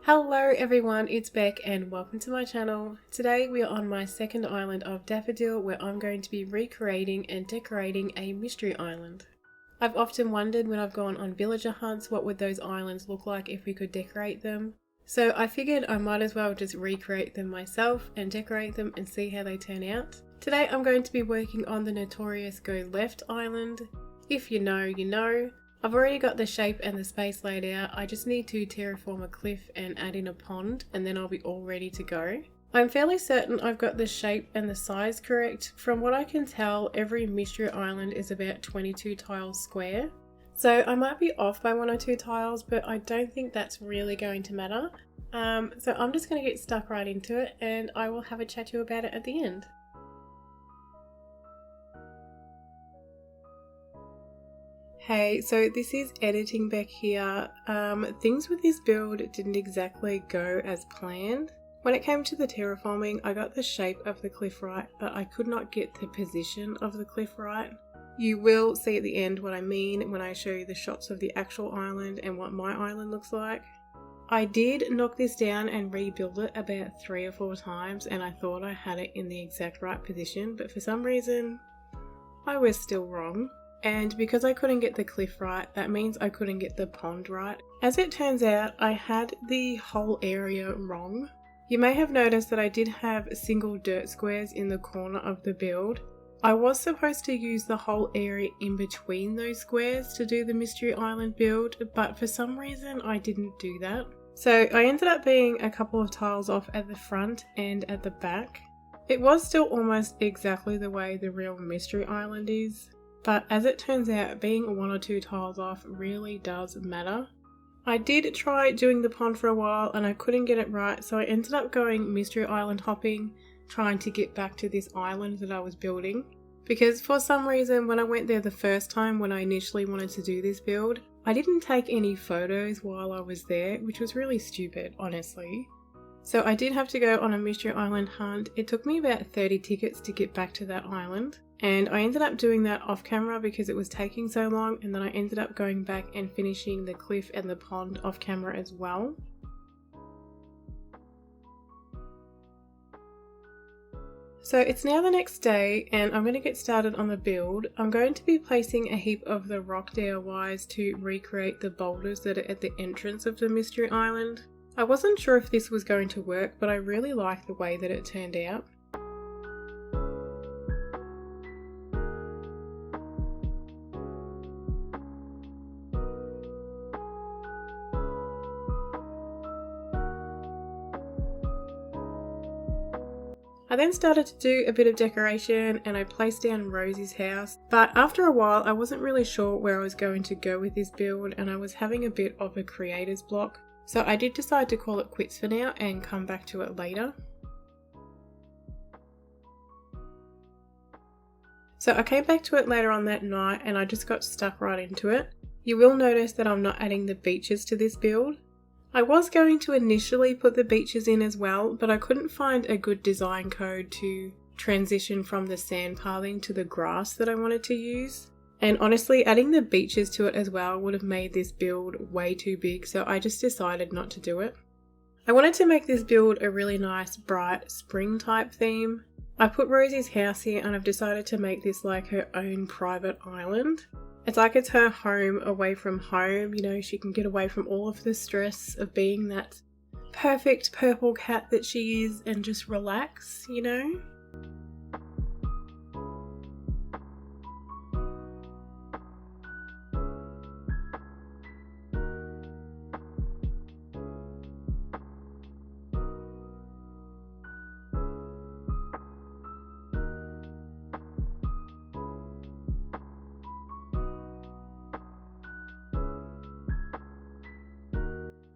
Hello everyone, it's Beck and welcome to my channel. Today we are on my second island of Daffodil where I'm going to be recreating and decorating a mystery island. I've often wondered when I've gone on villager hunts what would those islands look like if we could decorate them. So I figured I might as well just recreate them myself and decorate them and see how they turn out. Today I'm going to be working on the notorious Go Left island. If you know, you know. I've already got the shape and the space laid out. I just need to terraform a cliff and add in a pond and then I'll be all ready to go. I'm fairly certain I've got the shape and the size correct. From what I can tell, every mystery island is about 22 tiles square. So I might be off by 1 or 2 tiles, but I don't think that's really going to matter. So I'm just going to get stuck right into it and I will have a chat to you about it at the end. Hey, so this is editing Beck here. Things with this build didn't exactly go as planned. When it came to the terraforming, I got the shape of the cliff right, but I could not get the position of the cliff right. You will see at the end what I mean when I show you the shots of the actual island and what my island looks like. I did knock this down and rebuild it about 3 or 4 times and I thought I had it in the exact right position, but for some reason I was still wrong. And because I couldn't get the cliff right, that means I couldn't get the pond right. As it turns out, I had the whole area wrong. You may have noticed that I did have single dirt squares in the corner of the build. I was supposed to use the whole area in between those squares to do the Mystery Island build, but for some reason I didn't do that. So I ended up being a couple of tiles off at the front and at the back. It was still almost exactly the way the real Mystery Island is. But as it turns out, being 1 or 2 tiles off really does matter. I did try doing the pond for a while and I couldn't get it right, so I ended up going mystery island hopping, trying to get back to this island that I was building. Because for some reason, when I went there the first time when I initially wanted to do this build, I didn't take any photos while I was there, which was really stupid, honestly. So I did have to go on a mystery island hunt. It took me about 30 tickets to get back to that island. And I ended up doing that off camera because it was taking so long, and then I ended up going back and finishing the cliff and the pond off camera as well. So it's now the next day and I'm going to get started on the build. I'm going to be placing a heap of the rock DIYs to recreate the boulders that are at the entrance of the mystery island. I wasn't sure if this was going to work, but I really like the way that it turned out. I then started to do a bit of decoration and I placed down Rosie's house, but after a while I wasn't really sure where I was going to go with this build and I was having a bit of a creator's block. So I did decide to call it quits for now and come back to it later. So I came back to it later on that night and I just got stuck right into it. You will notice that I'm not adding the beaches to this build. I was going to initially put the beaches in as well, but I couldn't find a good design code to transition from the sand pathing to the grass that I wanted to use. And honestly, adding the beaches to it as well would have made this build way too big, so I just decided not to do it. I wanted to make this build a really nice, bright, spring type theme. I put Rosie's house here and I've decided to make this like her own private island. It's like it's her home away from home, you know, she can get away from all of the stress of being that perfect purple cat that she is and just relax, you know?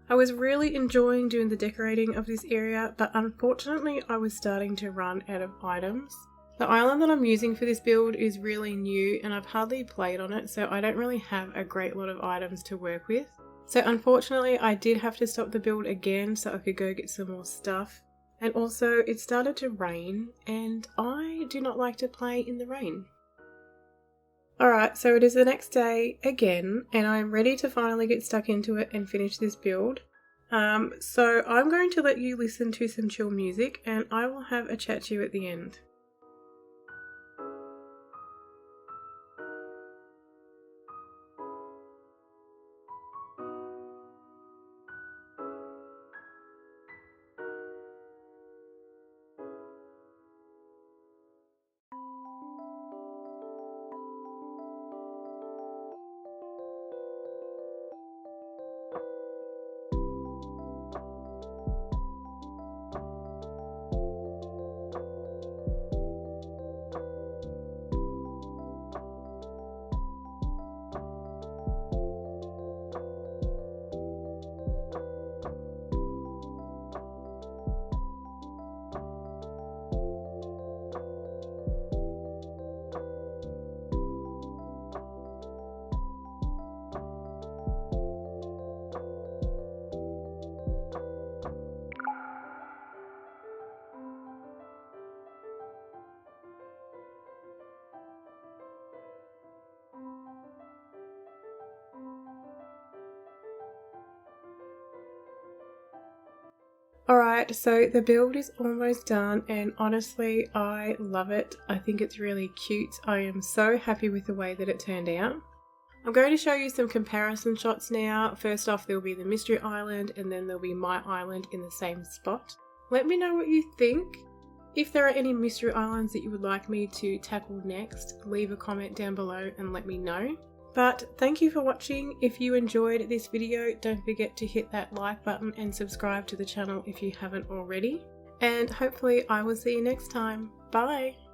I was really enjoying doing the decorating of this area, but unfortunately I was starting to run out of items. The island that I'm using for this build is really new and I've hardly played on it, so I don't really have a great lot of items to work with. So unfortunately I did have to stop the build again so I could go get some more stuff. And also it started to rain and I do not like to play in the rain. Alright, so it is the next day again, and I'm ready to finally get stuck into it and finish this build. So I'm going to let you listen to some chill music and I will have a chat to you at the end. Alright, so the build is almost done and honestly I love it. I think it's really cute. I am so happy with the way that it turned out. I'm going to show you some comparison shots now. First off, there will be the mystery island and then there'll be my island in the same spot. Let me know what you think. If there are any mystery islands that you would like me to tackle next, leave a comment down below and let me know. But thank you for watching. If you enjoyed this video, don't forget to hit that like button and subscribe to the channel if you haven't already. And hopefully I will see you next time. Bye!